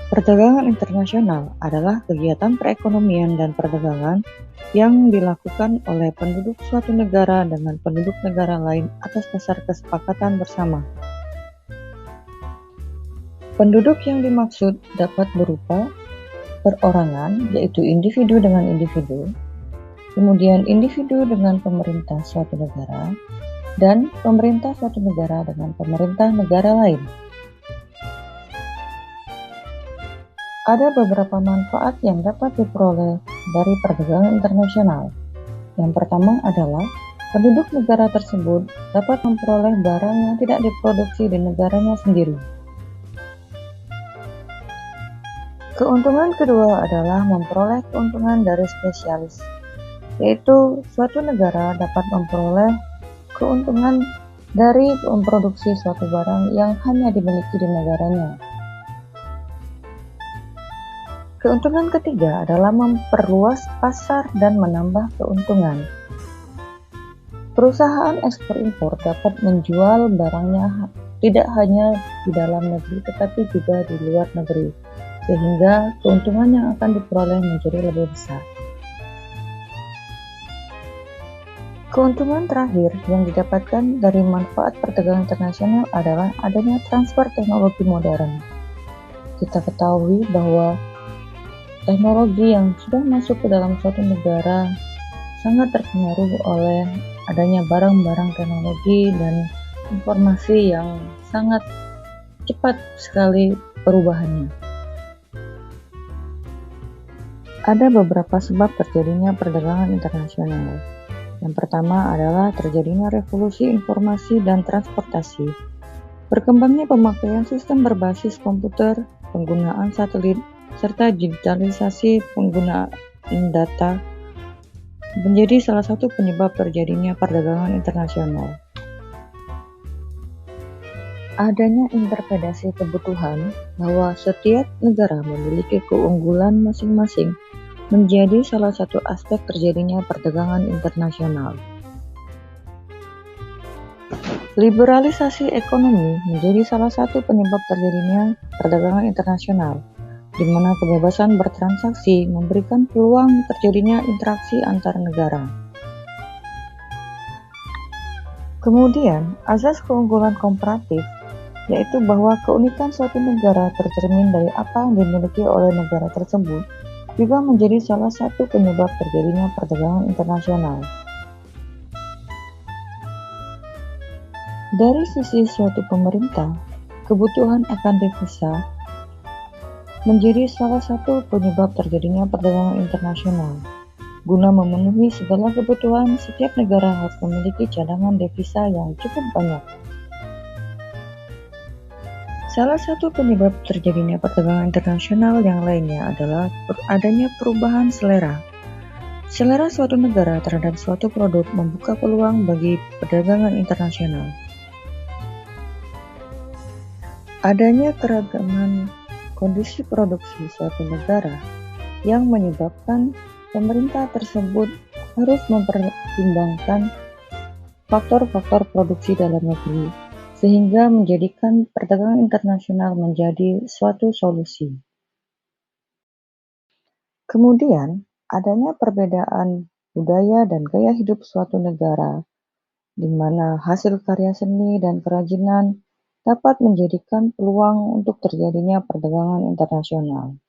Perdagangan internasional adalah kegiatan perekonomian dan perdagangan yang dilakukan oleh penduduk suatu negara dengan penduduk negara lain atas dasar kesepakatan bersama. Penduduk yang dimaksud dapat berupa perorangan, yaitu individu dengan individu, kemudian individu dengan pemerintah suatu negara, dan pemerintah suatu negara dengan pemerintah negara lain. Ada beberapa manfaat yang dapat diperoleh dari perdagangan internasional. Yang pertama adalah penduduk negara tersebut dapat memperoleh barang yang tidak diproduksi di negaranya sendiri. Keuntungan kedua adalah memperoleh keuntungan dari spesialis, yaitu suatu negara dapat memperoleh keuntungan dari memproduksi suatu barang yang hanya dimiliki di negaranya. Keuntungan ketiga adalah memperluas pasar dan menambah keuntungan. Perusahaan ekspor-impor dapat menjual barangnya tidak hanya di dalam negeri tetapi juga di luar negeri, sehingga keuntungan yang akan diperoleh menjadi lebih besar. Keuntungan terakhir yang didapatkan dari manfaat perdagangan internasional adalah adanya transfer teknologi modern. Kita ketahui bahwa teknologi yang sudah masuk ke dalam suatu negara sangat terpengaruh oleh adanya barang-barang teknologi dan informasi yang sangat cepat sekali perubahannya. Ada beberapa sebab terjadinya perdagangan internasional. Yang pertama adalah terjadinya revolusi informasi dan transportasi, berkembangnya pemakaian sistem berbasis komputer, penggunaan satelit, serta digitalisasi penggunaan data menjadi salah satu penyebab terjadinya perdagangan internasional. Adanya interpretasi kebutuhan bahwa setiap negara memiliki keunggulan masing-masing menjadi salah satu aspek terjadinya perdagangan internasional. Liberalisasi ekonomi menjadi salah satu penyebab terjadinya perdagangan internasional, di mana kebebasan bertransaksi memberikan peluang terjadinya interaksi antar negara. Kemudian, azas keunggulan komparatif, yaitu bahwa keunikan suatu negara tercermin dari apa yang dimiliki oleh negara tersebut, juga menjadi salah satu penyebab terjadinya perdagangan internasional. Dari sisi suatu pemerintah, kebutuhan akan devisa menjadi salah satu penyebab terjadinya perdagangan internasional. Guna memenuhi segala kebutuhan, setiap negara harus memiliki cadangan devisa yang cukup banyak. Salah satu penyebab terjadinya perdagangan internasional yang lainnya adalah adanya perubahan selera. Selera suatu negara terhadap suatu produk membuka peluang bagi perdagangan internasional. Adanya keragaman kondisi produksi suatu negara yang menyebabkan pemerintah tersebut harus mempertimbangkan faktor-faktor produksi dalam negeri, sehingga menjadikan perdagangan internasional menjadi suatu solusi. Kemudian, adanya perbedaan budaya dan gaya hidup suatu negara, di mana hasil karya seni dan kerajinan dapat menjadikan peluang untuk terjadinya perdagangan internasional.